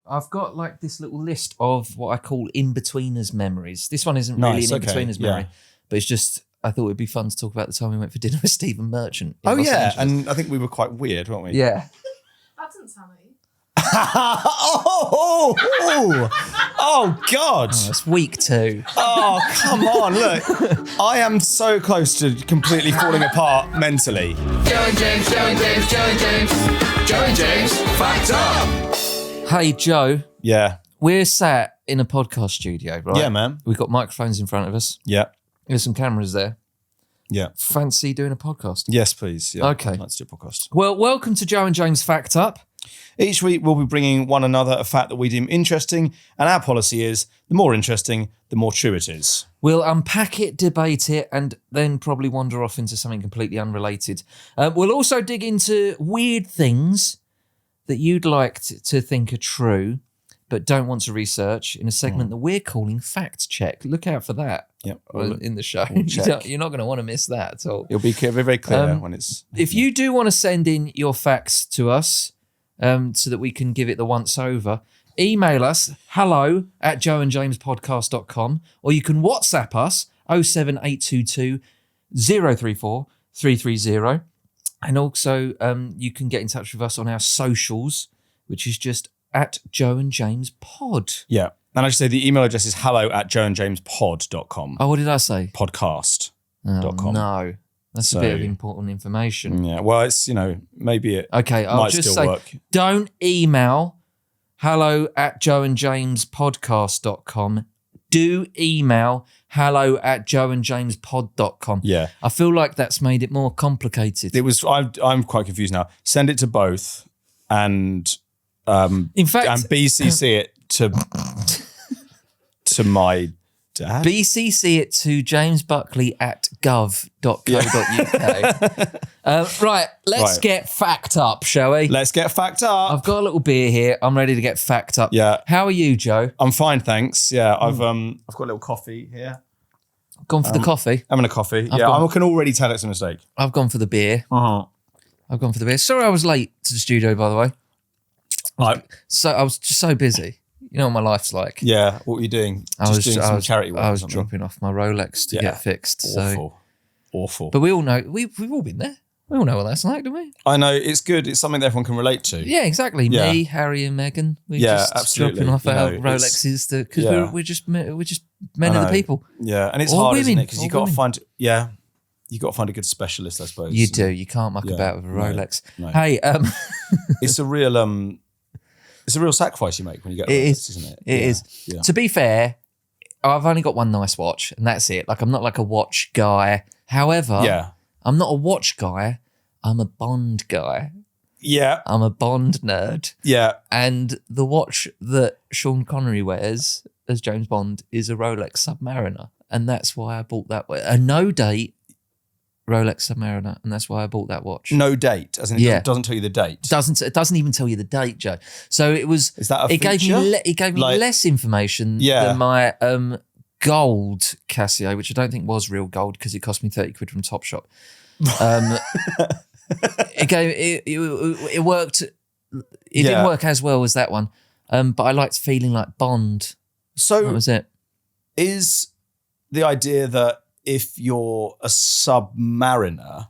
I've got like this little list of what I call in-betweeners memories. This one isn't really an in-betweeners memory, but it's just, I thought it'd be fun to talk about the time we went for dinner with Stephen Merchant. Oh, yeah. And I think we were quite weird, weren't we? Yeah. That doesn't sound like you. Oh, God. Oh, it's week 2. Oh, come on. Look, I am so close to completely falling apart mentally. Joe and James, fact up. Hey, Joe. Yeah. We're sat in a podcast studio, right? Yeah, man. We've got microphones in front of us. Yeah. There's some cameras there. Yeah. Fancy doing a podcast? Yes, please. Yeah. Okay. Let's do a podcast. Well, welcome to Joe and James Fact Up. Each week, we'll be bringing one another a fact that we deem interesting, and our policy is the more interesting, the more true it is. We'll unpack it, debate it, and then probably wander off into something completely unrelated. We'll also dig into weird things that you'd like to think are true, but don't want to research in a segment that we're calling Fact Check. Look out for that in the show. You're not going to want to miss that at all. It'll be very, very clear when it's... If you do want to send in your facts to us so that we can give it the once over, email us hello@joeandjamespodcast.com, or you can WhatsApp us 07822 034 330. And also you can get in touch with us on our socials, which is just at Joe and James Pod. Yeah. And I should say the email address is hello@joeandjamespod.com. Oh, what did I say? Podcast.com. No, that's a bit of important information. Yeah. Well, it's, maybe it Okay, I'll might just still say, work. don't email hello@joeandjamespodcast.com. Do email hello@joeandjamespod.com. Yeah. I feel like that's made it more complicated. I'm quite confused now. Send it to both and in fact, and BCC it to my dad. BCC it to jamesbuckley@gov.co.uk. Right, let's get fact up, shall we? Let's get fact up. I've got a little beer here. I'm ready to get fact up. Yeah. How are you, Joe? I'm fine, thanks. Yeah, I've got a little coffee here. Gone for the coffee. Having a coffee. I can already tell it's a mistake. I've gone for the beer. Uh-huh. I've gone for the beer. Sorry I was late to the studio, by the way. Right. So I was just so busy. You know what my life's like. Yeah. What were you doing? Doing some charity work. I was dropping off my Rolex to get fixed. Awful. But we all know, we've all been there. We all know what that's like, don't we? I know, it's good. It's something that everyone can relate to. Yeah, exactly. Yeah. Me, Harry and Meghan. We're just absolutely. dropping off our Rolexes because we're just men of the people. Yeah, and it's Or hard, women. isn't it? Because Or you got to women. find a good specialist, I suppose. You do. You can't muck about with a Rolex. No. Hey, it's a real sacrifice you make when you get a Rolex, isn't it? It is. Yeah. To be fair, I've only got one nice watch, and that's it. Like, I'm not like a watch guy. However, I'm not a watch guy. I'm a Bond guy. Yeah. I'm a Bond nerd. Yeah. And the watch that Sean Connery wears as James Bond is a Rolex Submariner. And that's why I bought that. A no-date Rolex Submariner. And that's why I bought that watch. No date, as in it doesn't tell you the date. It doesn't even tell you the date, Joe. So it was... Is that a feature? It gave me less information than my gold Casio, which I don't think was real gold because it cost me 30 quid from Topshop. It worked. It didn't work as well as that one, but I liked feeling like Bond. So that was it. Is the idea that if you're a submariner,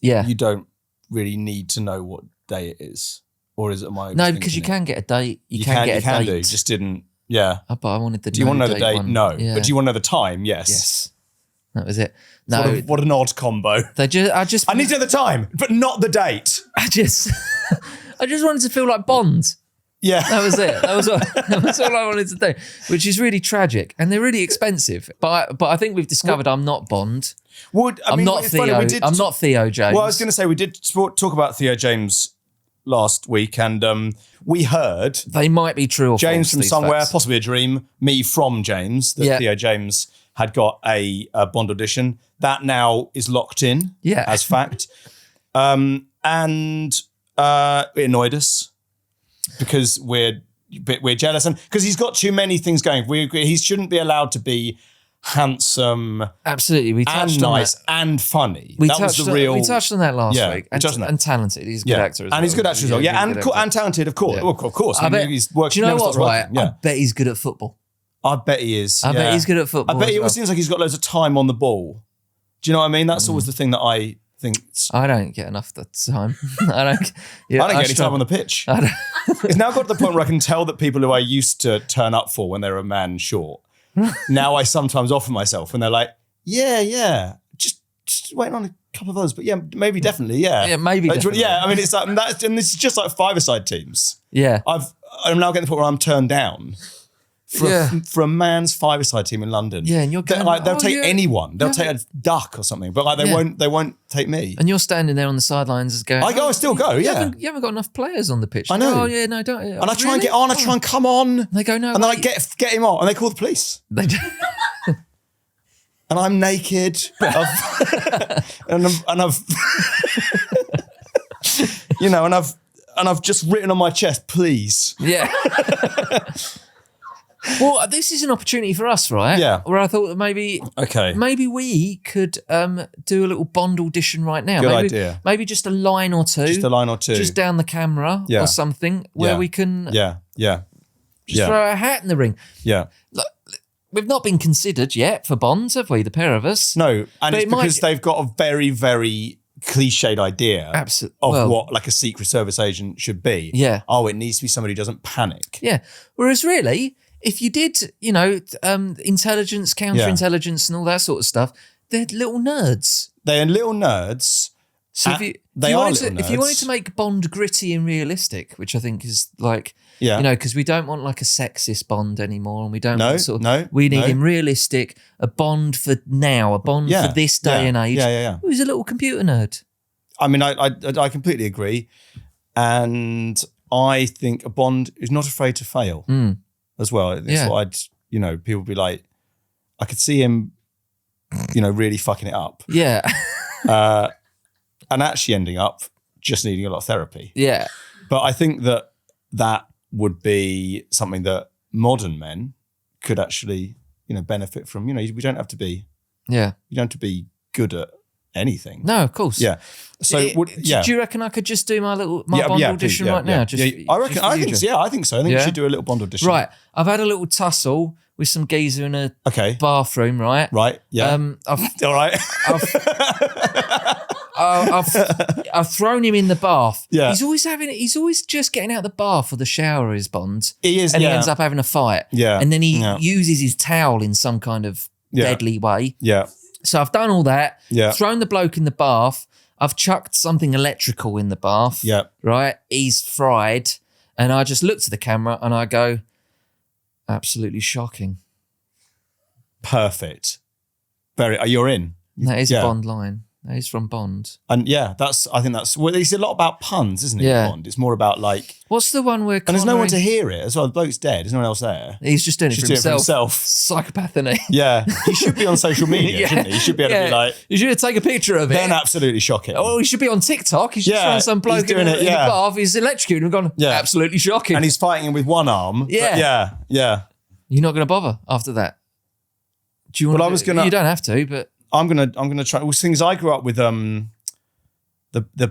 you don't really need to know what day it is, or is it No, because you can get a date. You can get a date. do. Just didn't. Yeah. But I wanted the. Do you want to know the date? One. No. Yeah. But do you want to know the time? Yes. Yes. That was it. No. What an odd combo. I need to know the time, but not the date. I just wanted to feel like Bond. Yeah. That was it. That was all I wanted to do, which is really tragic. And they're really expensive. But I think we've discovered I'm not Bond. I'm not Theo. I'm not Theo James. Well, I was going to say, we did talk about Theo James last week, and we heard... They might be true or James false, from somewhere, facts. Possibly a dream, me from James, that Theo James had got a Bond audition. That now is locked in as fact. And it annoyed us because we're jealous, and because he's got too many things going. He shouldn't be allowed to be handsome, absolutely, we touched and on nice that. and funny. We that was the real. We touched on that last Yeah, week. we touched on that. And talented. He's a good actor as well. And he's good actor as well. Yeah, really and talented, of course. Yeah. Well, of course. I bet, he's worked, do you know what, right? Yeah. I bet he's good at football. I bet he is. I bet he's good at football. I bet as he well. seems like he's got loads of time on the ball. Do you know what I mean? That's always the thing that I think. I don't get enough of the time. I don't I don't get any time on the pitch. It's now got to the point where I can tell that people who I used to turn up for when they were a man short, now I sometimes offer myself when they're like, yeah, just waiting on a couple of others, but yeah, maybe definitely, yeah. Yeah, maybe definitely. Yeah, I mean, it's like, and this is just like five-a-side teams. Yeah. I'm now getting to the point where I'm turned down for a man's five-a-side team in London. Yeah, and you're going, they'll take anyone. They'll take a duck or something, but like they won't take me. And you're standing there on the sidelines as going, I still go, yeah. You haven't got enough players on the pitch. I know. Oh, yeah, no, don't. And I try and get on, I try and come on. And they go, no. And then I get him on, and they call the police. They do. And I'm naked. and I've you know, and I've just written on my chest, please. Yeah. Well, this is an opportunity for us, right? Yeah. Where I thought that maybe we could do a little Bond audition right now. Good maybe, idea. Maybe just a line or two. Just down the camera or something where we can throw a hat in the ring. Yeah. Look, we've not been considered yet for Bonds, have we, the pair of us? No, and it's because they've got a very, very cliched idea of what like a Secret Service agent should be. Yeah. Oh, it needs to be somebody who doesn't panic. Yeah. Whereas really, if you did, intelligence, counterintelligence and all that sort of stuff, they're little nerds. They're little nerds. So if you wanted to make Bond gritty and realistic, which I think is like, because we don't want like a sexist Bond anymore, and we don't want we need him realistic, a Bond for now, a Bond for this day and age. Who's a little computer nerd. I mean, I completely agree, and I think a Bond is not afraid to fail as well. It's what people be like, I could see him, really fucking it up. Yeah. And actually ending up just needing a lot of therapy. Yeah. But I think that would be something that modern men could actually, benefit from. We don't have to be, you don't have to be good at anything. No, of course. Yeah. So do you reckon I could just do my Bond audition right now? I think so. I think you should do a little Bond audition. Right. I've had a little tussle with some geezer in a bathroom, right? Right. Yeah. All right. I've thrown him in the bath. Yeah. He's always just getting out of the bath or the shower, his Bond. He is, and he ends up having a fight. Yeah. And then he uses his towel in some kind of deadly way. Yeah. So I've done all that. Yeah. Thrown the bloke in the bath. I've chucked something electrical in the bath. Yeah. Right? He's fried. And I just look to the camera and I go, absolutely shocking. Perfect. You're in. That is a Bond line. That is from Bond. And I think that's, it's a lot about puns, isn't it, Bond? It's more about like... What's the one where... And there's no one to hear it as well. The bloke's dead. There's no one else there. He's just doing it for himself. Psychopath, isn't he? Yeah. He should be on social media, shouldn't he? He should be able to be like... You should take a picture of it. Then absolutely shocking. Oh, he should be on TikTok. He's just showing some bloke in the bath. He's electrocuted and gone, absolutely shocking. And he's fighting him with one arm. Yeah. Yeah. You're not going to bother after that? Do you want You don't have to, but... I'm gonna try. Well, things I grew up with the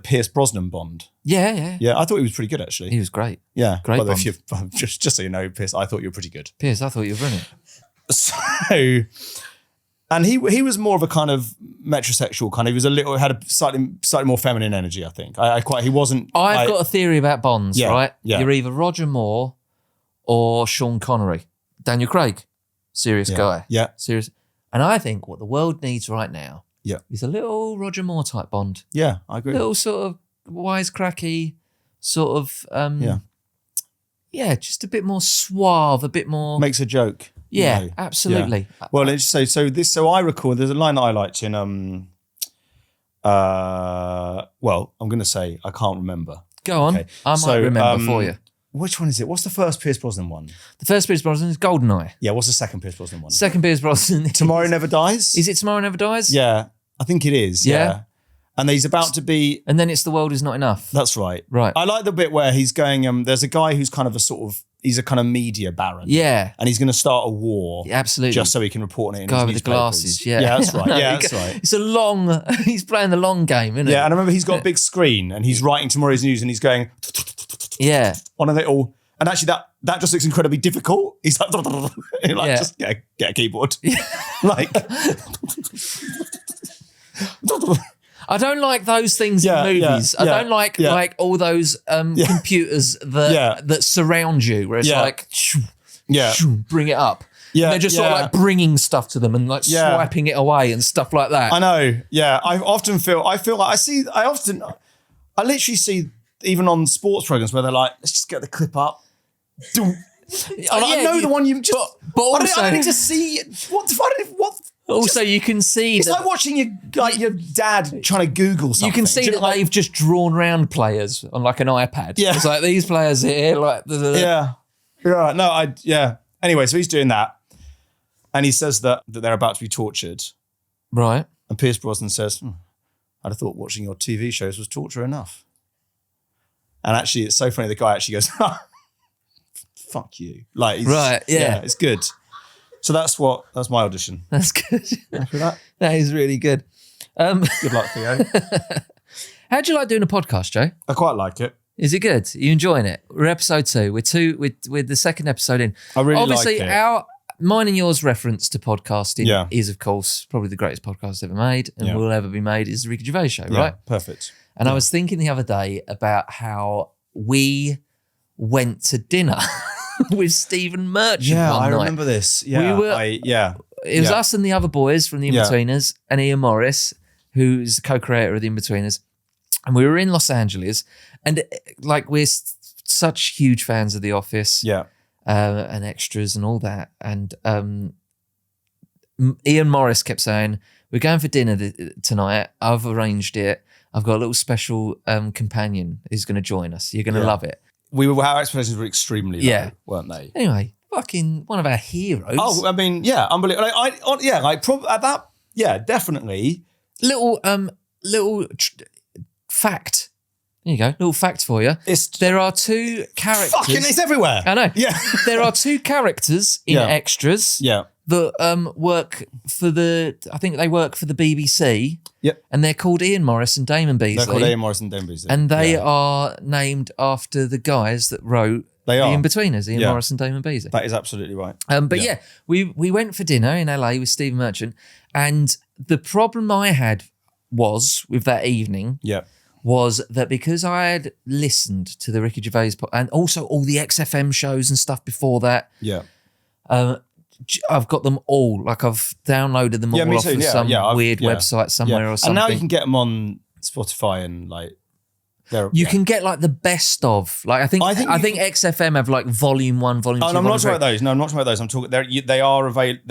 Pierce Brosnan Bond. Yeah. Yeah, I thought he was pretty good actually. He was great. Yeah, great Bond. Just so you know, Pierce, I thought you were pretty good. Pierce, I thought you were brilliant. So, and he was more of a kind of metrosexual kind. He was had a slightly more feminine energy. I think. He wasn't. I've got a theory about Bonds. Right? Yeah. You're either Roger Moore or Sean Connery. Daniel Craig, serious guy. Yeah, serious. And I think what the world needs right now is a little Roger Moore type Bond. Yeah, I agree. A little sort of wisecracky, sort of, just a bit more suave, a bit more... Makes a joke. Yeah, absolutely. Yeah. Well, so I recall, there's a line that I liked in, I'm going to say, I can't remember. Go on. Okay. I might remember for you. Which one is it? What's the first Pierce Brosnan one? The first Pierce Brosnan is GoldenEye. Yeah, what's the second Pierce Brosnan one? Second Pierce Brosnan Tomorrow Never Dies? Is it Tomorrow Never Dies? Yeah, I think it is. Yeah. And he's about to be... And then it's The World Is Not Enough. That's right. Right. I like the bit where he's going, there's a guy who's kind of a sort of, he's a kind of media baron. Yeah. And he's going to start a war. Yeah, absolutely. Just so he can report on it in Guy his with the newspapers. glasses, yeah. Yeah, that's right. Yeah, that's right. It's a long, he's playing the long game, isn't it? Yeah, and I remember he's got a big screen and he's writing tomorrow's news and he's going Yeah. on a little, and actually that just looks incredibly difficult. He's like, Yeah. just get a keyboard. Like, I don't like those things in movies. I don't like all those computers that surround you, where it's like, bring it up. Yeah, they're just sort of like bringing stuff to them and like swiping it away and stuff like that. I know. Yeah, I feel like I literally see even on sports programs where they're like, let's just get the clip up. I know the one you've just. But also, I need to see what. Also, you can see it's like watching your dad trying to Google something. You can see that they've just drawn round players on like an iPad. Yeah, it's like these players here, like yeah. No, Anyway, so he's doing that, and he says that they're about to be tortured. Right. And Pierce Brosnan says, "I'd have thought watching your TV shows was torture enough." And actually, it's so funny. The guy actually goes, "Fuck you!" Like, right? Yeah, it's good. So that's my audition. That's good. After that, that is really good. Good luck, Theo. How do you like doing a podcast, Joe? I quite like it. Is it good? Are you enjoying it? We're episode 2. We're the second episode in. I really Obviously, like it. Mine and yours reference to podcasting is, of course, probably the greatest podcast ever made and will ever be made is the Ricky Gervais Show, right? Perfect. And I was thinking the other day about how we went to dinner with Stephen Merchant one night. I remember this. Yeah, It was us and the other boys from The In-Betweeners and Ian Morris, who's the co-creator of The In-Betweeners. And we were in Los Angeles and like we're such huge fans of The Office and extras and all that. And Ian Morris kept saying, we're going for dinner tonight. I've arranged it. I've got a little special companion who's going to join us. You're going to love it. Our expectations were extremely low, weren't they? Anyway, fucking one of our heroes. Oh, I mean, unbelievable. Definitely. Little fact. There you go. Little fact for you. There are 2 characters. Fucking, it's everywhere. I know. Yeah. There are 2 characters in extras. Yeah. That work for I think they work for the BBC. Yep. And they're called Ian Morris and Damon Beasley. They're called Ian Morris and Damon Beasley. And they are named after the guys that wrote The In-Betweeners, Ian Morris and Damon Beasley. That is absolutely right. But we went for dinner in LA with Stephen Merchant. And the problem I had was with that evening was that because I had listened to the Ricky Gervais and also all the XFM shows and stuff before that. Yeah. I've got them all. Like I've downloaded them all off of some weird website somewhere or something. And now you can get them on Spotify and like you can get like the best of. Like I think XFM have like volume 1, volume 2. Oh, no, I'm not talking about those. No, I'm not talking about those. I'm talking. They are available.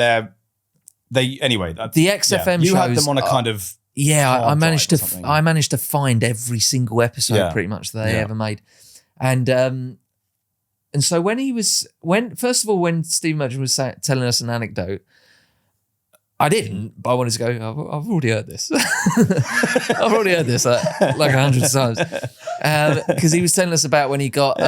Anyway. The XFM shows. You had them on a kind of. Yeah, I managed to find every single episode pretty much that they ever made, and so when Steve Merchant was telling us an anecdote, I didn't, but I wanted to go. I've already heard this. I've already heard this like 100 times because he was telling us about when he got.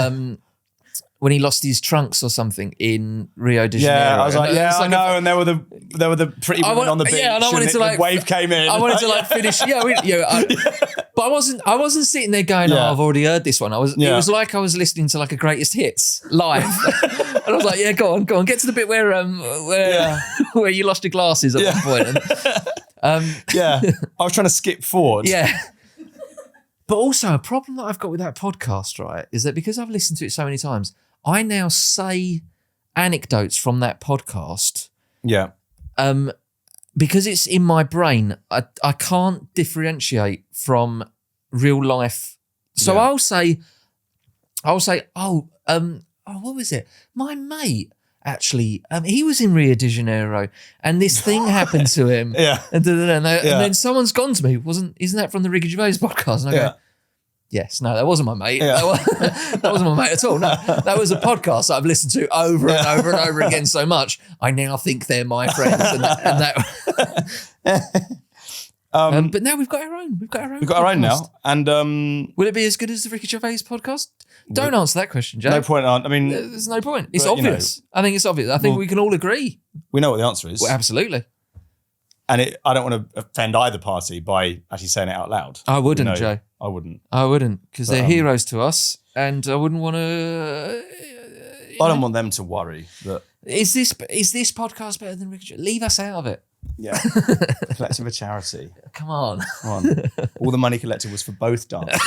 When he lost his trunks or something in Rio de Janeiro. Yeah, I was like, I know. And there were the pretty women on the beach. Yeah, and I wanted to the wave came in. I wanted to finish. But I wasn't sitting there going, "Oh, I've already heard this one." It was like I was listening to like a greatest hits live, and I was like, "Yeah, go on, get to the bit where you lost your glasses at one point." And, I was trying to skip forward. Yeah. But also a problem that I've got with that podcast, right, is that because I've listened to it so many times, I now say anecdotes from that podcast. Yeah. Because it's in my brain, I can't differentiate from real life. So I'll say, what was it? My mate actually, he was in Rio de Janeiro and this thing happened to him. And then someone's gone to me, isn't that from the Ricky Gervais podcast? And I go, yes, no, that wasn't my mate. That wasn't my mate at all. No, that was a podcast that I've listened to over and over and over again so much. I now think they're my friends. But now we've got our own. We've got our own now. And will it be as good as the Ricky Gervais podcast? Don't answer that question, Joe. No point. I mean, there's no point. It's but, obvious. I think it's obvious. I think we can all agree. We know what the answer is. Well, absolutely. And I don't want to offend either party by actually saying it out loud. I wouldn't, Joe. I wouldn't. Because they're heroes to us, and I wouldn't want to. I don't want them to worry that. Is this podcast better than Ricky? Leave us out of it. Yeah, collecting for charity. Come on. All the money collected was for both dances.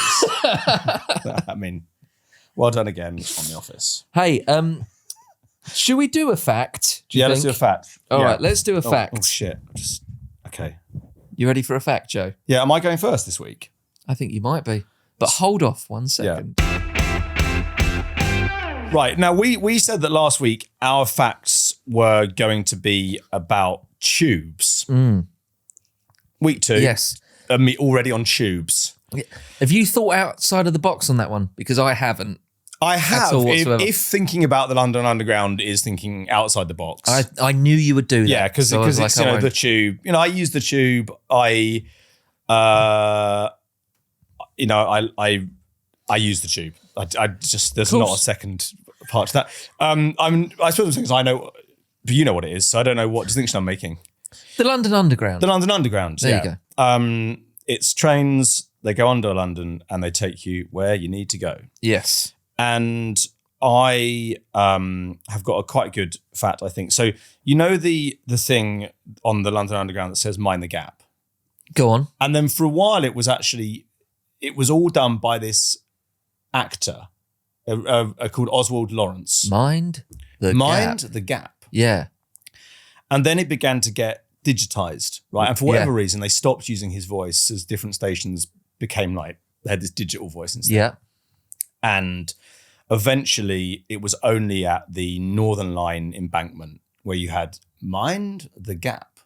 I mean, well done again on The Office. Hey, should we do a fact? Let's do a fact. All right, let's do a fact. Oh shit! Okay. You ready for a fact, Joe? Yeah. Am I going first this week? I think you might be, but hold off 1 second. Yeah. Right. Now, we said that last week our facts were going to be about tubes. Week 2. Yes. Me already on tubes. Have you thought outside of the box on that one? Because I haven't. I have. If thinking about the London Underground is thinking outside the box. I knew you would do that. Yeah, because it's the tube. I use the tube. I use the tube. I just there's not a second part to that. I suppose things I know, but you know what it is, so I don't know what distinction I'm making. The London Underground. The London Underground. There you go. It's trains. They go under London and they take you where you need to go. Yes. And I have got a quite good fact, I think. So the thing on the London Underground that says "Mind the Gap." Go on. And then for a while, it was all done by this actor called Oswald Lawrence. Mind the Gap. Yeah. And then it began to get digitized, right? And for whatever reason, they stopped using his voice as different stations became like, they had this digital voice instead. Yeah. And eventually it was only at the Northern Line embankment where you had Mind the Gap.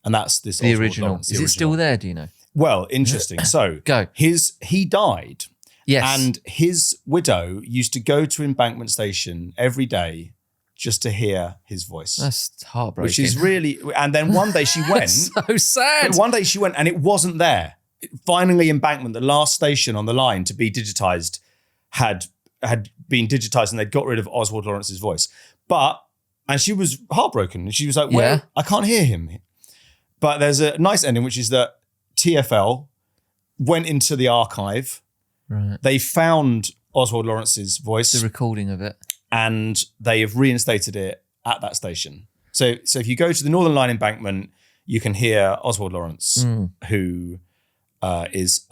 And that's this the Oswald original. Lawrence, Is it still there, do you know? Well, interesting. So go. He died. Yes. And his widow used to go to Embankment Station every day just to hear his voice. That's heartbreaking. Which is really... And then one day she went... so sad. One day she went and it wasn't there. Finally, Embankment, the last station on the line to be digitised, had been digitised and they'd got rid of Oswald Lawrence's voice. And she was heartbroken. And she was like, well, I can't hear him. But there's a nice ending, which is that TfL went into the archive. Right. They found Oswald Lawrence's voice. The recording of it. And they have reinstated it at that station. So if you go to the Northern Line embankment, you can hear Oswald Lawrence, who is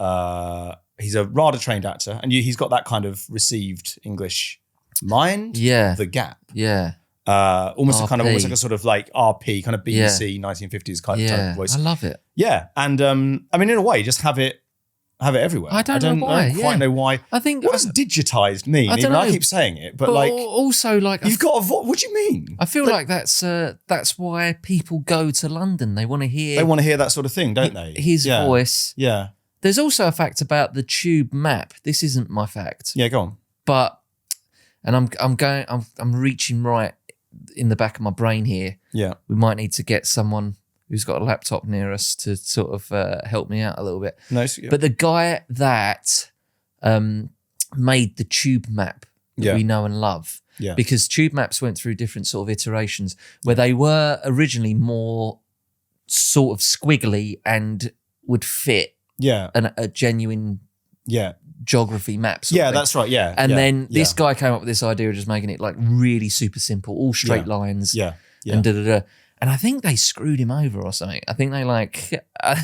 he's a rather trained actor, and he's got that kind of received English mind. Yeah. The Gap. Yeah. Almost RP. almost like a sort of like RP, kind of BBC 1950s kind of voice. I love it. Yeah. And I mean, in a way, just have it everywhere. I don't know why. I don't quite know why. I think what does digitized mean? I don't know. I keep saying it, but like also like you've got a what do you mean? I feel like that's why people go to London. They want to hear that sort of thing, don't they? His voice. Yeah. There's also a fact about the tube map. This isn't my fact. Yeah, go on. But I'm reaching right in the back of my brain here. Yeah. We might need to get someone who's got a laptop near us to sort of help me out a little bit. No, but the guy that made the tube map that we know and love, because tube maps went through different sort of iterations where they were originally more sort of squiggly and would fit a genuine geography map. Yeah, that's right. Yeah. And then this guy came up with this idea of just making it like really super simple, all straight lines. Yeah. And And I think they screwed him over or something. I think they I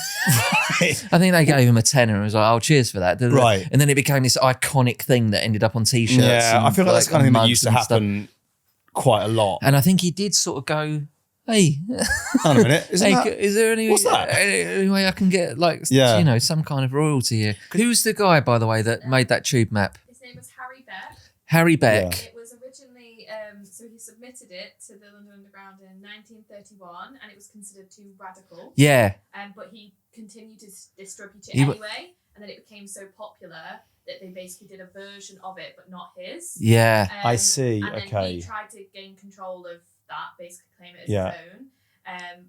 think they gave him a tenner and was like, "Oh, cheers for that." Right. And then it became this iconic thing that ended up on T-shirts. Yeah, I feel like that's the kind of thing that used to happen quite a lot. And I think he did sort of go, "Hey, hang on a minute, is there any what's that? Any way I can get some kind of royalty here?" Who's the guy, by the way, that made that tube map? His name was Harry Beck. Harry Beck. Yeah. It was originally, so he submitted it to the London Underground in 1931, and it was considered too radical. Yeah. But he continued to distribute it anyway, and then it became so popular that they basically did a version of it, but not his. Yeah. I see. And okay. then he tried to gain control of that, basically claim it as his own.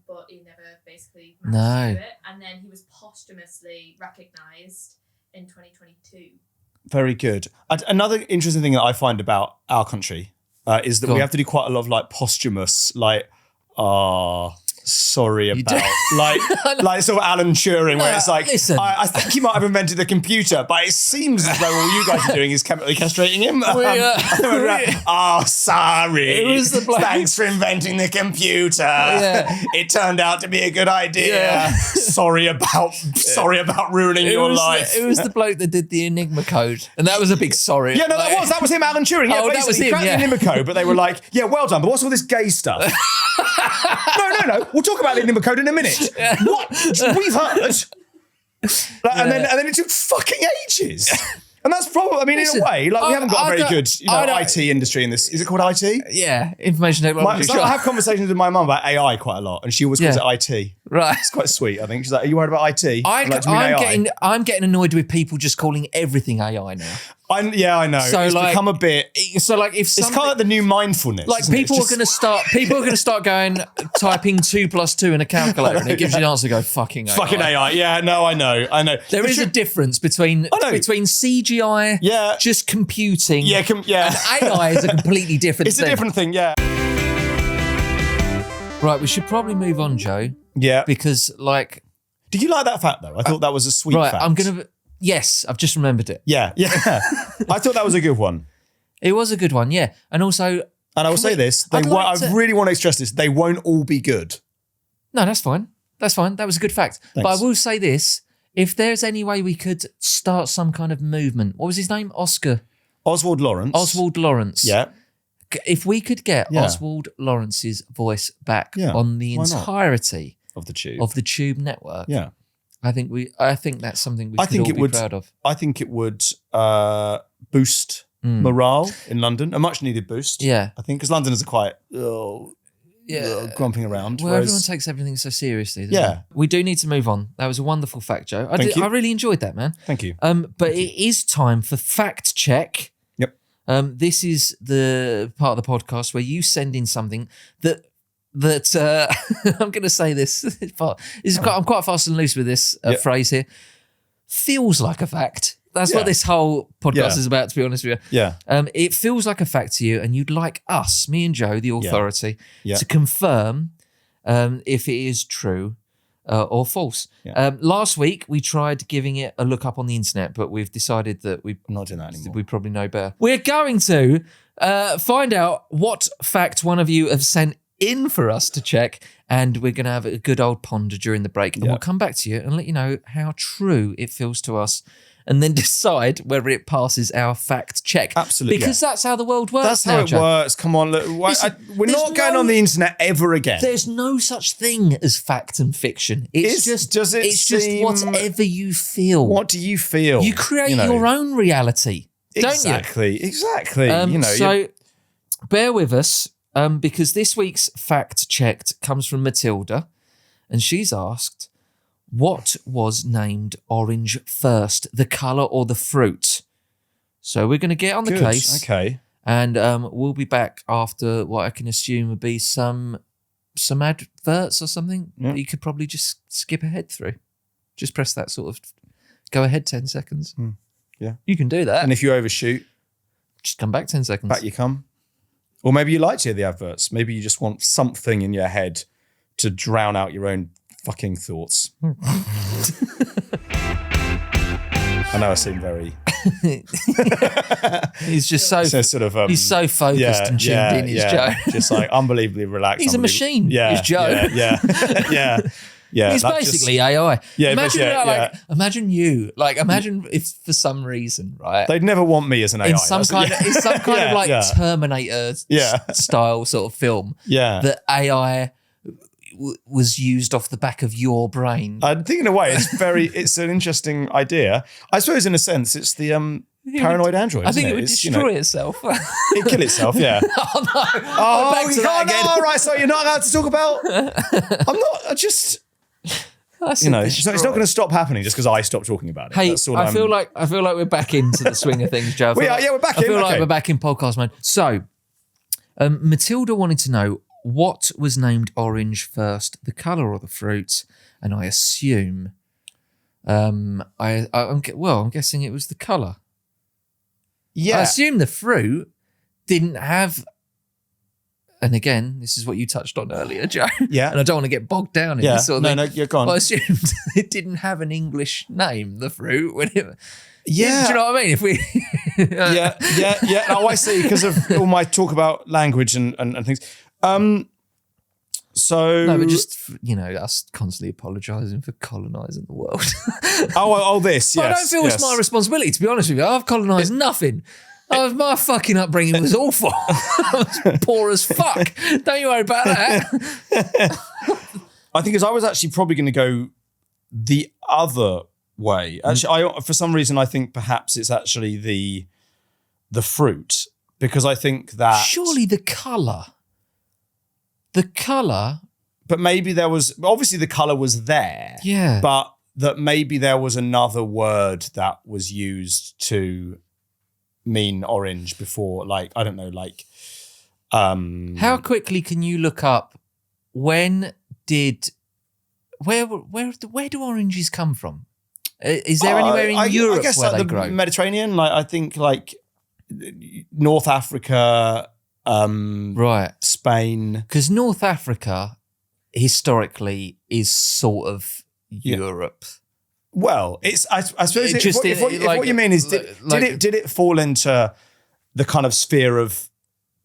But he never basically managed to do it. And then he was posthumously recognised in 2022. Very good. Another interesting thing that I find about our country is that we have to do quite a lot of like posthumous, like, sorry about, like sort of Alan Turing, where it's like, I think he might have invented the computer, but it seems as though all you guys are doing is chemically castrating him. Sorry. It was the bloke. Thanks for inventing the computer. It turned out to be a good idea. Sorry about ruining your life. It was the bloke that did the Enigma code, and that was a big sorry. Yeah, no, that was him, Alan Turing. Yeah, that was him. He cracked the Enigma code, but they were like, yeah, well done, but what's all this gay stuff? No. We'll talk about the Enigma code in a minute. What? We've heard. And then it took fucking ages. And that's probably, I mean, in a way, like we haven't got a very good IT industry in this. Is it called IT? Yeah, information technology. I have conversations with my mum about AI quite a lot, and she always calls it IT. Right. It's quite sweet, I think. She's like, are you worried about IT? I'm getting annoyed with people just calling everything AI now. I know. So it's become a bit. So like, if it's kind of like the new mindfulness. Like people are going to start going typing 2 + 2 in a calculator, and it gives you an answer. Go fucking AI. Fucking AI. Yeah, no, I know. There is a difference between CGI, just computing, and AI is a completely different. It's a different thing. Yeah. Right, we should probably move on, Joe. Yeah. Because like, did you like that fact though? I thought that was a sweet fact. I'm gonna. Yes, I've just remembered it. Yeah. I thought that was a good one. It was a good one, yeah. And also... And I will say this, I really want to stress this, they won't all be good. No, that's fine. That's fine. That was a good fact. Thanks. But I will say this, if there's any way we could start some kind of movement, what was his name? Oswald Lawrence. Yeah. If we could get Oswald Lawrence's voice back on the entirety of the Tube network. Yeah. I think that's something we should all be proud of. I think it would boost morale in London, a much needed boost. Yeah. I think because Londoners are quite grumping around. Well, everyone takes everything so seriously. They? We do need to move on. That was a wonderful fact, Joe. I really enjoyed that, man. Thank you. But it is time for fact check. Yep. This is the part of the podcast where you send in something that I'm going to say this. I'm quite fast and loose with this phrase here. Feels like a fact. That's what this whole podcast is about, to be honest with you. Yeah. It feels like a fact to you, and you'd like us, me and Joe, the authority, to confirm if it is true or false. Yeah. Last week, we tried giving it a look up on the internet, but we've decided that we're not doing that anymore. We probably know better. We're going to find out what fact one of you have sent in for us to check, and we're going to have a good old ponder during the break, and we'll come back to you and let you know how true it feels to us, and then decide whether it passes our fact check. Absolutely. Because that's how the world works. That's how it works. Come on, look, we're not going on the internet ever again. There's no such thing as fact and fiction. It's just whatever you feel. What do you feel? You create your own reality, don't you? Exactly. So bear with us. Because this week's fact checked comes from Matilda, and she's asked, what was named orange first, the colour or the fruit? So we're going to get on the case. Okay. And we'll be back after what I can assume would be some adverts or something that you could probably just skip ahead through. Just press that sort of go ahead 10 seconds. Yeah. You can do that. And if you overshoot, just come back 10 seconds. Back you come. Or maybe you like to hear the adverts. Maybe you just want something in your head to drown out your own fucking thoughts. I know I seem very... He's just so sort of he's so focused and tuned in, is Joe. Just like unbelievably relaxed. He's a machine, is Joe. Yeah. He's basically AI. Yeah, imagine if for some reason, right? They'd never want me as an AI. In some kind of Terminator style sort of film. Yeah. That AI was used off the back of your brain. I think in a way it's an interesting idea. I suppose in a sense it's the paranoid android. I think it would destroy itself. It'd kill itself, yeah. Oh no. Oh, you can't. All right, so you're not allowed to talk about. It's not going to stop happening just because I stop talking about it. Hey, I feel like we're back into the swing of things, Joe. We're back in. I feel like we're back in podcast mode. So, Matilda wanted to know what was named orange first, the colour or the fruit, and I assume, I'm guessing it was the colour. Yeah. I assume the fruit didn't have. And again, this is what you touched on earlier, Joe. Yeah. And I don't want to get bogged down in this sort of thing. No, you're gone. But I assumed it didn't have an English name, the fruit. Yeah. Do you know what I mean? If we, yeah. Oh, I see. Because of all my talk about language and things. So no, but just us constantly apologising for colonising the world. This. Yes, I don't feel it's my responsibility. To be honest with you, I've colonised nothing. My fucking upbringing was awful. I was poor as fuck. Don't you worry about that. I think I was actually probably going to go the other way. Actually, for some reason, I think perhaps it's actually the fruit, because I think that surely the colour. But maybe there was obviously the colour was there. Yeah. But that maybe there was another word that was used to mean orange before, like, I don't know, like how quickly can you look up where do oranges come from? Is there anywhere in Europe I guess where like they the grow? Mediterranean, like I think like North Africa, right, Spain, because North Africa historically is sort of Europe. Well, it's I suppose if what you mean is did it fall into the kind of sphere of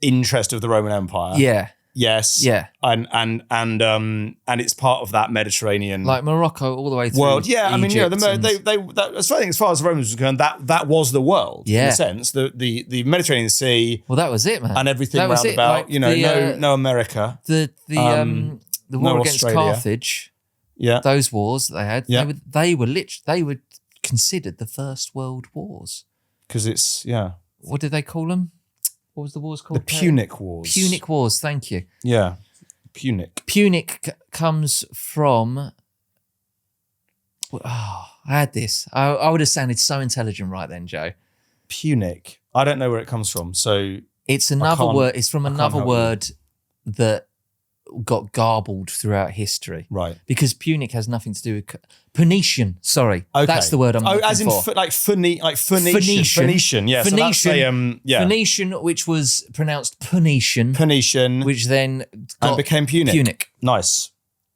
interest of the Roman Empire? Yeah. Yes. Yeah. And it's part of that Mediterranean, like Morocco all the way through. World. Yeah. I mean, Egypt as far as the Romans were concerned, that was the world. Yeah. In a sense, the Mediterranean Sea. Well, that was it, man. And everything round about. Like no America. The war against Australia. Carthage. Yeah. Those wars that they had. Yeah. They were considered the first world wars. Because it's What did they call them? What was the wars called? The Punic Wars. Punic Wars, thank you. Yeah. Punic comes from... I had this. I would have sounded so intelligent right then, Joe. Punic. I don't know where it comes from. So it's another word. It's from another word that got garbled throughout history. Right. Because Punic has nothing to do with... Phoenician, sorry. Okay. That's the word I'm looking as in for. Phoenician. Yeah. Phoenician, so that's Phoenician, which was pronounced Punician. Which then and became Punic. Nice.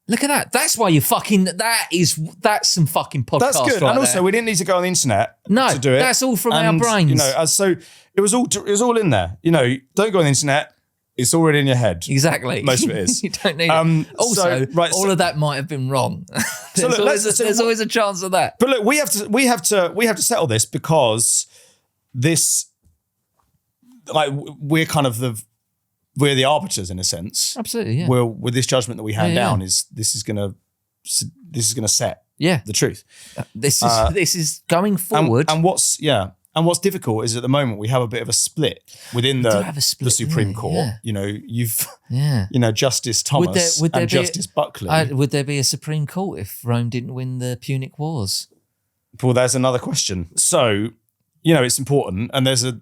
Look at that. That's why you fucking... That's some fucking podcast. That's good. Right and also, there. we didn't need to go on the internet to do it. That's all from our brains. So it was all in there. Don't go on the internet. It's already in your head. Exactly. Most of it is. You don't need it. Also, all of that might have been wrong. There's always a chance of that. But look, we have to settle this, because this, like, we're kind of the arbiters in a sense. Absolutely, yeah. With this judgment that we hand down, this is gonna set the truth. This is going forward. And what's difficult is at the moment we have a bit of a split within the Supreme Court. Yeah. Justice Thomas and Justice Buckley. Would there be a Supreme Court if Rome didn't win the Punic Wars? Well, there's another question. So, it's important, and there's a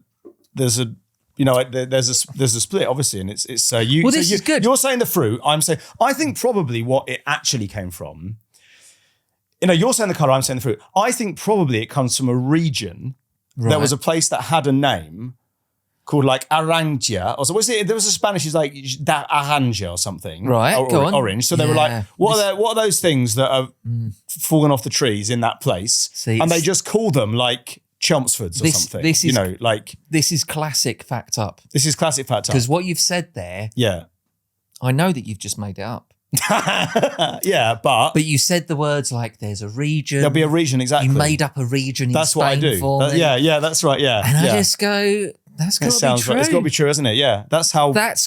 split, obviously, and it's this is good. You're saying the fruit. I'm saying I think probably what it actually came from. You're saying the colour. I'm saying the fruit. I think probably it comes from a region. Right. There was a place that had a name called like Arangia, or so was it? There was a Spanish is like Aranja or something, right? Go on. Orange. So they were like, what are those things that are falling off the trees in that place? And they just call them like Chelmsfords or something. This is classic fact up. This is classic fact up because what you've said there. Yeah, I know that you've just made it up. Yeah, but you said the words like there's a region. There'll be a region, exactly. You made up a region. That's in Spain what I do. For me. Yeah, that's right. Yeah, and I just go. That's got to be true. Right. It's got to be true, hasn't it? Yeah, that's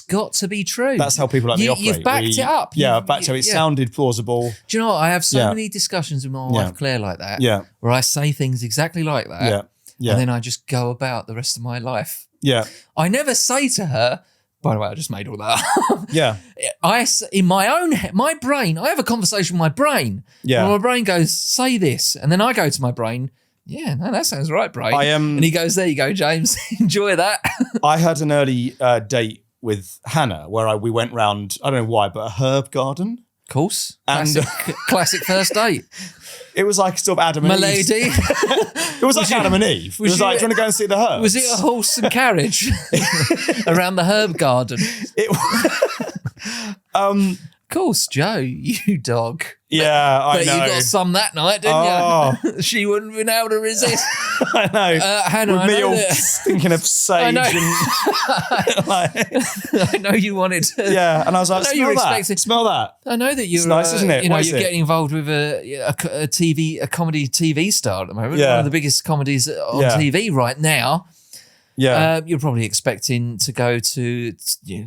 got to be true. That's how people like me operate. You've backed it up. It sounded plausible. Do you know what? I have so many discussions with my wife Claire like that. Yeah, where I say things exactly like that. Yeah, and then I just go about the rest of my life. Yeah, I never say to her. By the way, I just made all that up. Yeah. In my own head, my brain, I have a conversation with my brain. Yeah. Where my brain goes, say this. And then I go to my brain, yeah, no, that sounds right, brain. And he goes, there you go, James. Enjoy that. I had an early date with Hannah where we went round, I don't know why, but a herb garden. course. And Classic first date. it was like sort of Adam and Eve. Milady. It was like Adam and Eve. It was like, do you want to go and see the herbs? Was it a horse and carriage around the herb garden? Of course, Joe, you dog. Yeah, I know. But you got some that night, didn't you? She wouldn't have been able to resist. I know. Hannah, with me all that... thinking of sage I know you wanted to. Yeah, and I was like, smell that. I know that you're. It's nice, isn't it? You're getting involved with a comedy TV star at the moment. Yeah. One of the biggest comedies on TV right now. Yeah. You're probably expecting to go to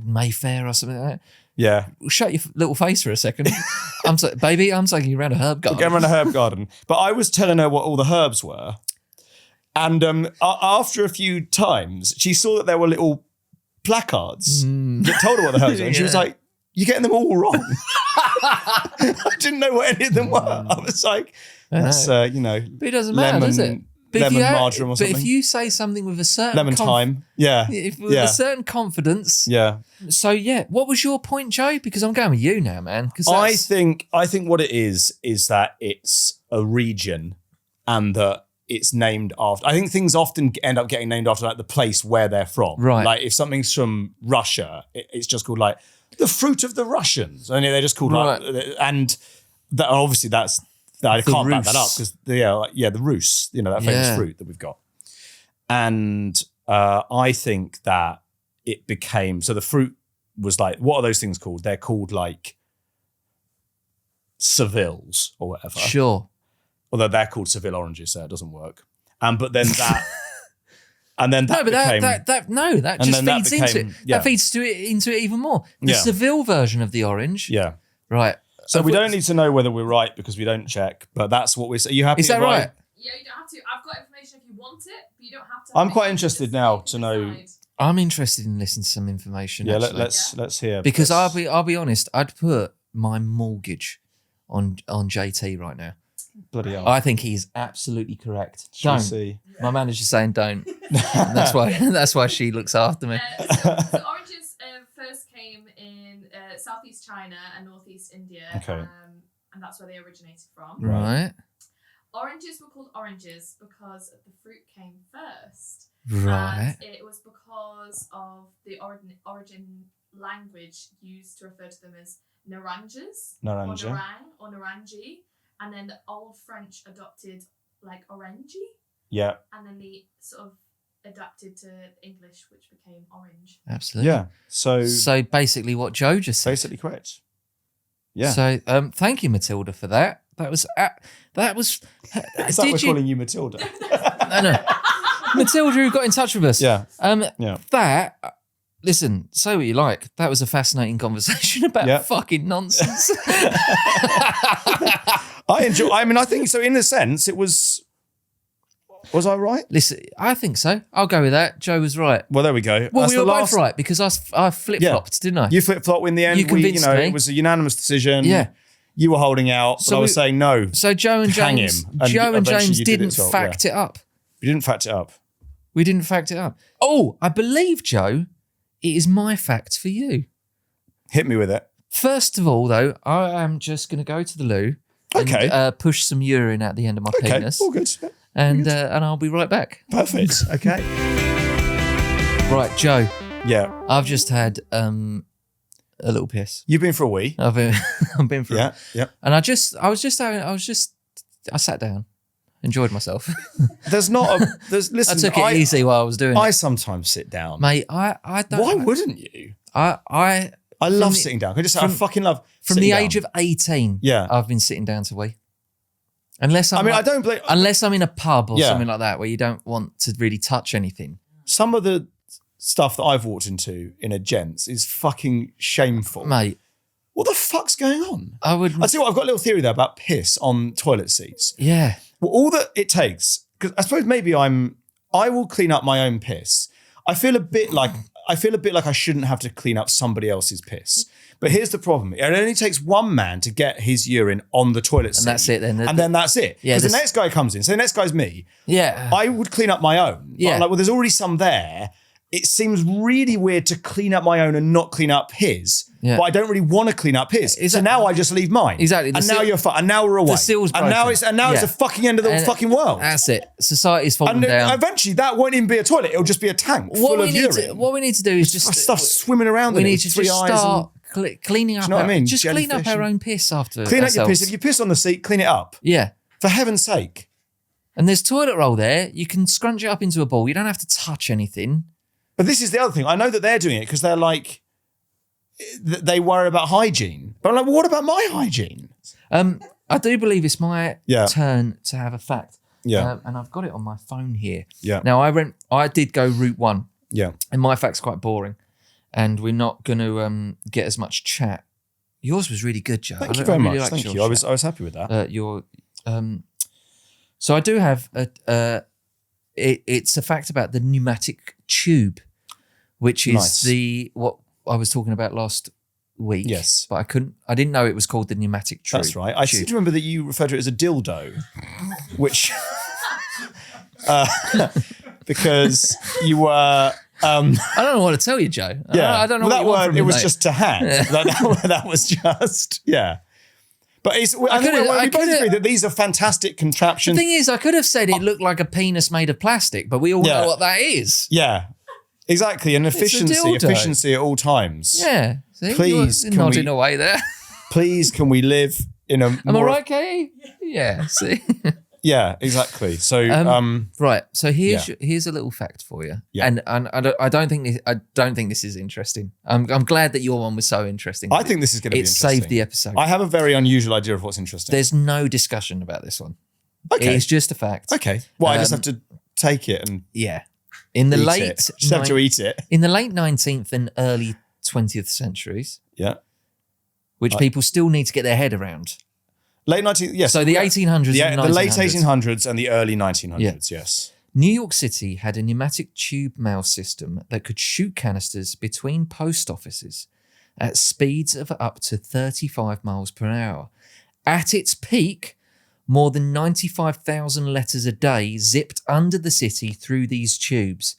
Mayfair or something like that. Yeah. Shut your little face for a second. Baby, I'm taking you around a herb garden. Going around a herb garden. But I was telling her what all the herbs were. And after a few times, she saw that there were little placards that told her what the herbs were. And she was like, you're getting them all wrong. I didn't know what any of them were. I was like, that's, But it doesn't matter, does it? Marjoram or something. But if you say something with a certain... Lemon thyme. Yeah. With a certain confidence. Yeah. So, what was your point, Joe? Because I'm going with you now, man. I think what it is that it's a region and that it's named after... I think things often end up getting named after like the place where they're from. Right. Like if something's from Russia, it's just called like the fruit of the Russians. And they're just called like... And that, obviously that's... I can't back that up because the Rus, that famous fruit that we've got. And I think that it became, so the fruit was like, what are those things called? They're called like Sevilles or whatever. Sure. Although they're called Seville oranges, so it doesn't work. But then that, and then that became... that just feeds into it. That feeds into it even more. The Seville version of the orange. Yeah. Right. So we don't need to know whether we're right because we don't check, but that's what we're saying. Are you happy? Is that right? Yeah, you don't have to. I've got information if you want it, but you don't have to. I'm quite interested now to know. I'm interested in listening to some information. Yeah, let's hear. Because I'll be honest, I'd put my mortgage on JT right now. Bloody hell. I think he's absolutely correct. Shall we see? My manager's saying don't. that's why she looks after me. So oranges first came in southeast China and northeast India. Okay. And that's where they originated from. Right. Oranges were called oranges because the fruit came first. Right. And it was because of the origin language used to refer to them as naranjas. Naranja. Or narang or naranji. And then the old French adopted like orangey. Yeah. And then they sort of adapted to English, which became orange. Absolutely. Yeah. So basically what Joe just said. Basically correct. Yeah. So thank you, Matilda, for that. That was. It's like we're calling you Matilda. No. Matilda, who got in touch with us. Yeah. That. Listen, say what you like. That was a fascinating conversation about fucking nonsense. I think so. In a sense, it was. Was I right? Listen, I think so. I'll go with that. Joe was right. Well, there we go. Well, we were both right because I flip-flopped, didn't I? You flip-flopped in the end. You convinced me. It was a unanimous decision. Yeah. You were holding out, but I was saying no. So Joe and James didn't fact it up. We didn't fact it up. We didn't fact it up. Oh, I believe, Joe, it is my fact for you. Hit me with it. First of all, though, I am just going to go to the loo and push some urine out the end of my penis. All good. And I'll be right back. Perfect. Okay. Right, Joe. Yeah. I've just had a little piss. You've been for a wee. I've been for a yeah. And I sat down, enjoyed myself. Listen, I took it easy while I was doing it. I sometimes sit down. Mate, I don't. Why wouldn't you? I love sitting down. I fucking love from the age of 18. Yeah. I've been sitting down to wee. Unless I'm I don't blame. Unless I'm in a pub or something like that where you don't want to really touch anything. Some of the stuff that I've walked into in a gents is fucking shameful, mate. What the fuck's going on? I'll tell you what. I've got a little theory there about piss on toilet seats. Yeah. Well, all that it takes, because I suppose maybe I will clean up my own piss. I feel a bit like I shouldn't have to clean up somebody else's piss. But here's the problem. It only takes one man to get his urine on the toilet seat. And that's it then. And then that's it. Yeah, because the next guy comes in. So the next guy's me. Yeah. I would clean up my own. Yeah. But there's already some there. It seems really weird to clean up my own and not clean up his. but I don't really want to clean up his. So now I just leave mine. Exactly. And now you're and now we're away. The seal's broken. And now it's the fucking end of the fucking world. That's it. Society's falling down. Eventually, that won't even be a toilet. It'll just be a tank full of urine. What we need to do is just stuff swimming around. We need to just start cleaning up. Do you know what I mean? Just clean up our own piss after. Clean up your piss. If you piss on the seat, clean it up. Yeah. For heaven's sake. And there's toilet roll there. You can scrunch it up into a ball. You don't have to touch anything. But this is the other thing. I know that they're doing it because they're like, they worry about hygiene. But I'm like, well, what about my hygiene? I do believe it's my Yeah. turn to have a fact. Yeah. And I've got it on my phone here. Yeah. Now, I did go route 1. Yeah. And my fact's quite boring. And we're not going to get as much chat. Yours was really good, Joe. Thank you very much. Thank you. I was happy with that. So I do have it's a fact about the pneumatic tube, which is what I was talking about last week. Yes. But I didn't know it was called the pneumatic tube. That's right. I seem to remember that you referred to it as a dildo, which because you were I don't know what to tell you, Joe. Yeah. I don't know well, what you want from it me, was mate. just to hand. that was just But we both agree that these are fantastic contraptions. The thing is, I could have said it looked like a penis made of plastic, but we all know what that is. Yeah, exactly. And efficiency at all times. Yeah. See? Please, you're nodding away there. Please, can we live in a Am I right, Katie? Yeah. See. Yeah, exactly. So, right. So here's a little fact for you. Yeah. And I don't think this is interesting. I'm glad that your one was so interesting. I think this is going to be interesting. It saved the episode. I have a very unusual idea of what's interesting. There's no discussion about this one. Okay. It's just a fact. Okay. Well, I just have to take it and in the eat it. Just have to eat it. In the late 19th and early 20th centuries. Yeah. Which people still need to get their head around. Late 19th, yes. So the 1800s and 1900s. The late 1800s and the early 1900s, yes. New York City had a pneumatic tube mail system that could shoot canisters between post offices at speeds of up to 35 miles per hour. At its peak, more than 95,000 letters a day zipped under the city through these tubes.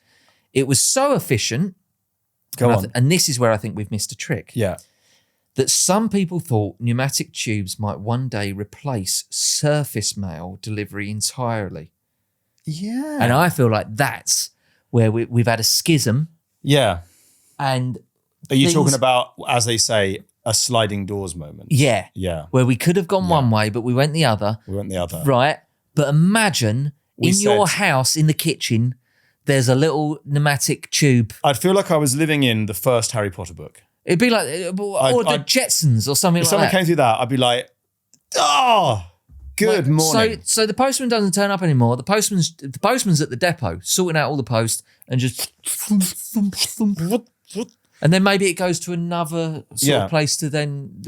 It was so efficient, and this is where I think we've missed a trick. Yeah. That some people thought pneumatic tubes might one day replace surface mail delivery entirely. Yeah. And I feel like that's where we've had a schism. Yeah. And are you talking about, as they say, a sliding doors moment? Yeah. Yeah. Where we could have gone one way, but we went the other. Right. But imagine your house in the kitchen, there's a little pneumatic tube. I'd feel like I was living in the first Harry Potter book. It'd be like, or the Jetsons or something like that. If someone came through that, I'd be like, good morning. So the postman doesn't turn up anymore. The postman's at the depot sorting out all the post and just and then maybe it goes to another sort of place to then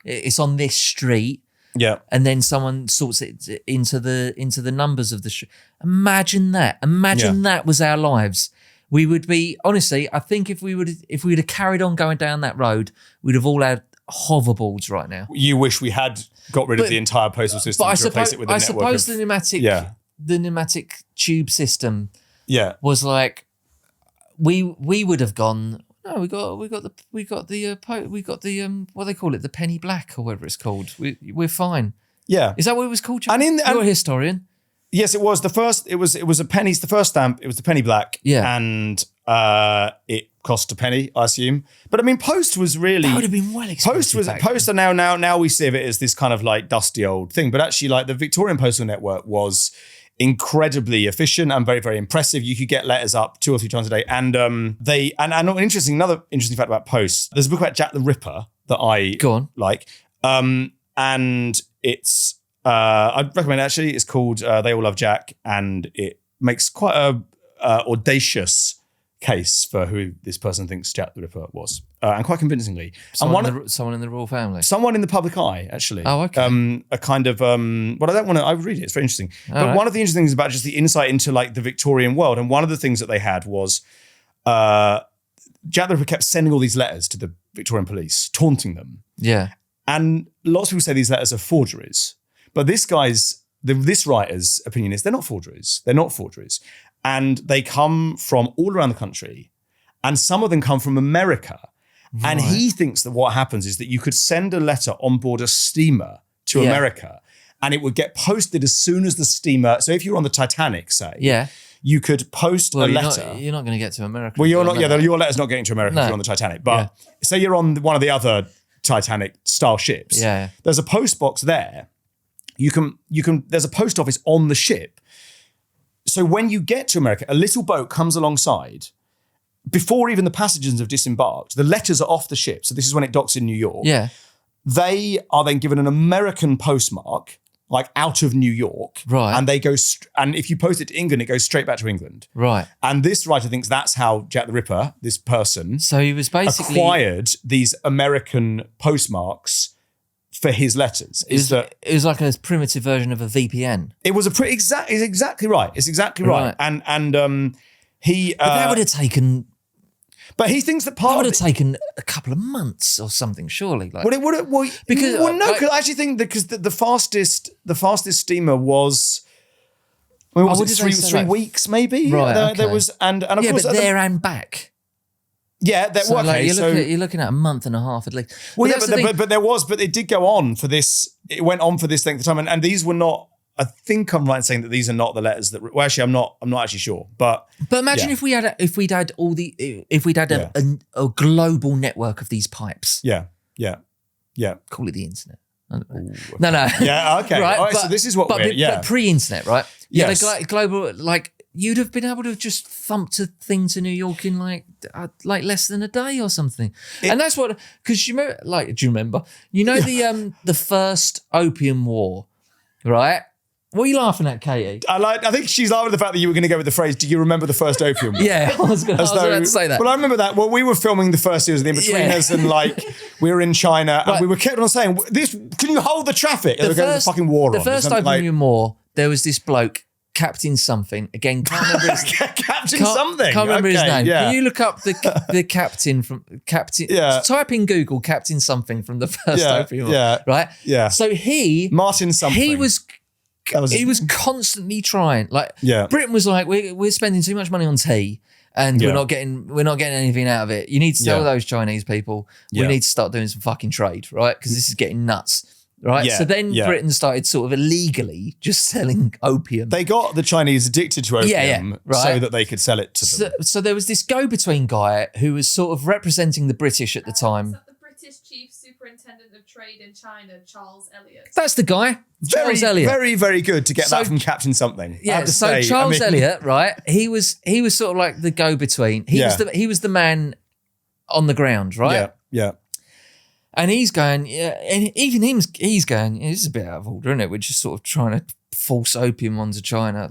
it's on this street. Yeah. And then someone sorts it into the numbers of the street. Imagine that. Imagine that was our lives. We would be, honestly, I think if we'd have carried on going down that road, we'd have all had hoverboards right now. You wish we had got rid of the entire postal system to replace it with a network. I suppose the pneumatic tube system was like, we would have gone, no, we got the what they call it, the penny black or whatever it's called. We're fine. Yeah. Is that what it was called? You're a historian. Yes, it was the first. It was a penny. The first stamp. It was the penny black. Yeah, and it cost a penny, I assume. But I mean, post was really that would have been well expensive. Post are now we see of it as this kind of like dusty old thing. But actually, like the Victorian postal network was incredibly efficient and very, very impressive. You could get letters up 2 or 3 times a day, and another interesting fact about post. There's a book about Jack the Ripper that I like, and it's. I'd recommend it actually. It's called They All Love Jack, and it makes quite a audacious case for who this person thinks Jack the Ripper was, and quite convincingly. Someone in the royal family. Someone in the public eye, actually. Oh, okay. A kind of, I don't want to, I read it, it's very interesting. But one of the interesting things about just the insight into like the Victorian world, and one of the things that they had was Jack the Ripper kept sending all these letters to the Victorian police, taunting them. Yeah. And lots of people say these letters are forgeries. But this writer's opinion is they're not forgeries. They're not forgeries. And they come from all around the country. And some of them come from America. And he thinks that what happens is that you could send a letter on board a steamer to America and it would get posted as soon as the steamer. So if you're on the Titanic, say, you could post a letter. You're not going to get to America. Well, you're not. Yeah, your letter's not getting to America if you're on the Titanic. But say you're on one of the other Titanic style ships. Yeah. There's a post box there. You can. There's a post office on the ship. So when you get to America, a little boat comes alongside. Before even the passengers have disembarked, the letters are off the ship. So this is when it docks in New York. Yeah. They are then given an American postmark, like out of New York. Right. And they go, and if you post it to England, it goes straight back to England. Right. And this writer thinks that's how Jack the Ripper, this person, so he was basically acquired these American postmarks for his letters. It was like a primitive version of a VPN. It was it's exactly right. It's exactly right. And he... But that would have taken... But he thinks that that would have taken a couple of months or something, surely. Like, well, it would have. Well, because I actually think that because the fastest steamer was. I mean, was it 3 weeks maybe? Right. There was and of course but there and back. Yeah, you're looking at a month and a half at least. Well, but it did go on for this. It went on for this length of time, and these were not. I think I'm right in saying that these are not the letters that. Well, actually, I'm not actually sure. But imagine if we'd had a global network of these pipes. Yeah. Call it the internet. No. Yeah. Okay. Right. All right, so this is what but pre-internet, right? Yes. Global, like you'd have been able to just thumped a thing to New York in like less than a day or something. And that's what, because do you remember? You know the first Opium War, right? What are you laughing at, Katie? I think she's laughing at the fact that you were going to go with the phrase, do you remember the first Opium War? Yeah, I was about to say that. Well, I remember that. Well, we were filming the first series of The In-Betweeners and we were in China and we were kept on saying, can you hold the traffic? And the fucking war on. The first Opium War, there was this bloke, Captain something. Again, can't remember his something. Can't remember his name. Yeah. Can you look up the captain from Captain? Yeah. Type in Google Captain something from the first Opium War. Yeah. Right. Yeah. So Martin something. He was constantly trying. Britain was like, we're spending too much money on tea, and we're not getting anything out of it. You need to tell those Chinese people we need to start doing some fucking trade, right? Because this is getting nuts. Right. Yeah, so then Britain started sort of illegally just selling opium. They got the Chinese addicted to opium so that they could sell it to them. So there was this go-between guy who was sort of representing the British at the time. The British Chief Superintendent of Trade in China, Charles Elliot. That's the guy. Charles Elliot. Very, very good to get that from Captain something. Yeah. So Charles Elliot, right? He was sort of like the go-between. He was the man on the ground, right? Yeah. And he's going, and even he's going, this is a bit out of order, isn't it? We're just sort of trying to force opium onto China.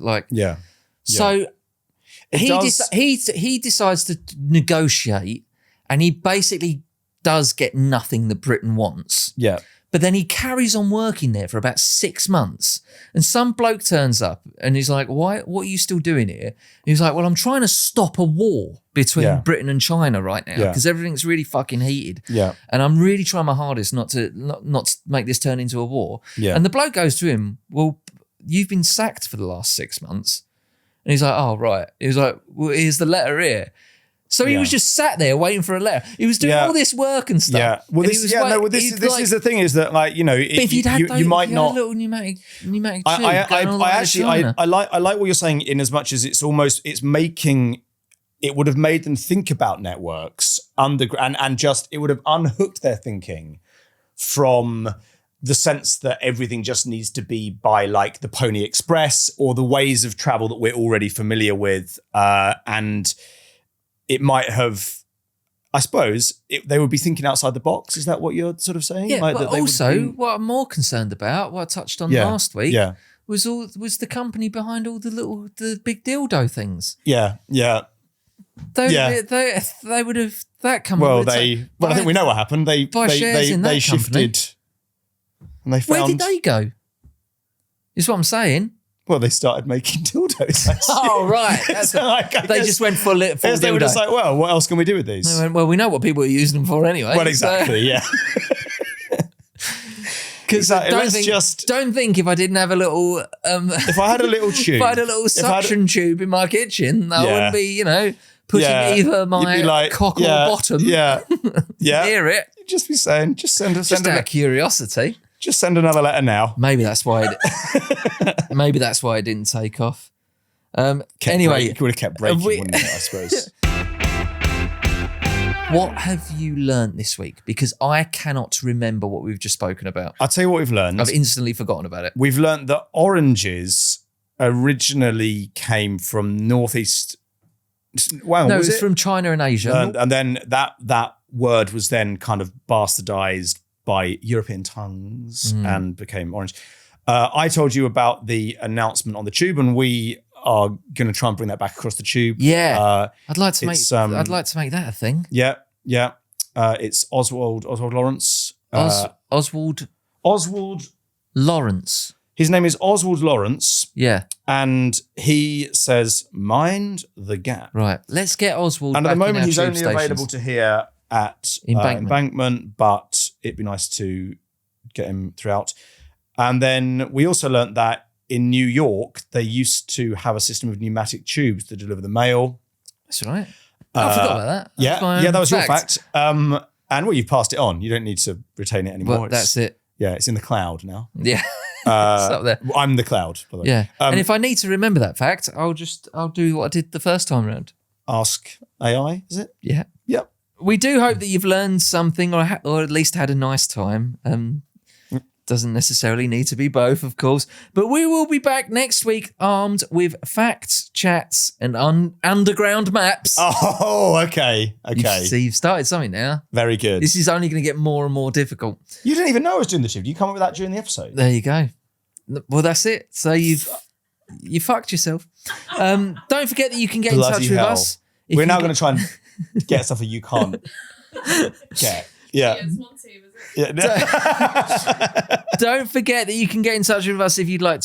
So he decides to negotiate, and he basically does get nothing that Britain wants. Yeah. But then he carries on working there for about 6 months. And some bloke turns up and he's like, what are you still doing here? And he's like, well, I'm trying to stop a war between Britain and China right now because everything's really fucking heated. Yeah. And I'm really trying my hardest not to make this turn into a war. Yeah. And the bloke goes to him, well, you've been sacked for the last 6 months. And he's like, oh, right. He was like, well, here's the letter here. So he was just sat there waiting for a letter. He was doing all this work and stuff. Yeah. Well, this is the thing is that you might not. A little pneumatic tube I like what you're saying in as much as it would have made them think about networks and just it would have unhooked their thinking from the sense that everything just needs to be by like the Pony Express or the ways of travel that we're already familiar with, and it might have, I suppose, they would be thinking outside the box. Is that what you're sort of saying? Yeah, but also what I'm more concerned about, what I touched on last week, was the company behind all the big dildo things. Yeah. They would have that company. I think we know what happened. They shifted, and they found. Where did they go? Is what I'm saying. Well, they started making dildos. Oh, right. They just went for dildo. They were just like, well, what else can we do with these? They went, well, we know what people are using them for anyway. Well, exactly, yeah. Because don't think if I didn't have a little... if I had a little tube. If I had a little suction tube in my kitchen, that wouldn't be, putting either my cock or bottom yeah, near it. You'd just be saying, just send Just out of curiosity. Just send another letter now. Maybe that's why. Maybe that's why it didn't take off. Anyway, you would have kept breaking, wouldn't it? I suppose. What have you learnt this week? Because I cannot remember what we've just spoken about. I'll tell you what we've learned. I've instantly forgotten about it. We've learnt that oranges originally came from northeast. Well, no, it was from China and Asia. And then that word was then kind of bastardized by European tongues and became orange. I told you about the announcement on the tube, and we are going to try and bring that back across the tube. Yeah, I'd like to make that a thing. Yeah. It's Oswald Lawrence. Oswald Lawrence. His name is Oswald Lawrence. Yeah, and he says, "Mind the gap." Right. Let's get Oswald. And at the moment, he's only stations. available to hear at Embankment, but it'd be nice to get him throughout. And then we also learnt that in New York, they used to have a system of pneumatic tubes to deliver the mail. That's right. I forgot about that. That was your fact. And you've passed it on. You don't need to retain it anymore. Well, that's it. Yeah, it's in the cloud now. Yeah. It's up there. I'm the cloud, by the way. Yeah. And if I need to remember that fact, I'll do what I did the first time around. Ask AI, is it? Yeah. Yep. We do hope that you've learned something or at least had a nice time. Doesn't necessarily need to be both, of course. But we will be back next week armed with facts, chats, and underground maps. Oh, okay. You've started something now. Very good. This is only going to get more and more difficult. You didn't even know I was doing the tube. You come up with that during the episode. There you go. Well, that's it. So you fucked yourself. Don't forget that you can get in touch with us. We're now going to try and get stuff that you can't get. Yeah. Don't forget that you can get in touch with us if you'd like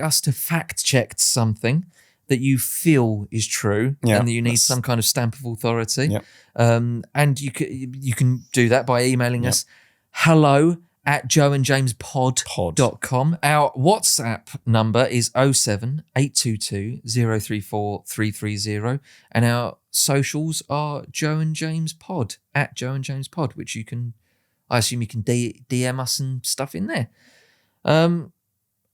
us to fact check something that you feel is true and that you need some kind of stamp of authority. Yep. And you can do that by emailing us hello@joeandjamespod.com. Our WhatsApp number is 07 822 034 330, and our socials are Joe and James Pod @Joe and James Pod, which I assume you can DM us and stuff in there.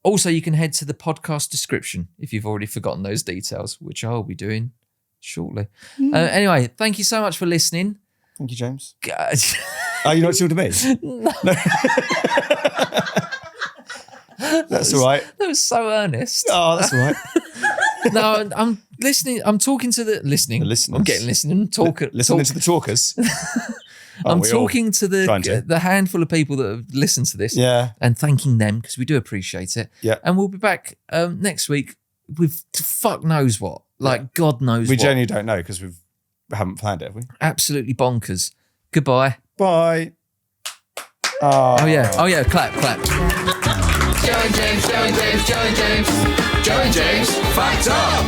Also, you can head to the podcast description if you've already forgotten those details, which I'll be doing shortly. Anyway, thank you so much for listening. Thank you, James. Are you not talking to me? No. That's all right. That was so earnest. Oh, that's all right. No, I'm listening. I'm talking to the listening. The listeners. I'm getting listening. Listening to the talkers. I'm talking to the handful of people that have listened to this. Yeah. And thanking them because we do appreciate it. Yeah. And we'll be back next week with fuck knows what. God knows what. We what. genuinely don't know because we haven't planned it, have we? Absolutely bonkers. Goodbye. Bye. Oh yeah. Clap. Joe and James, Joe and James, Joe and James, Joe and James, fact up.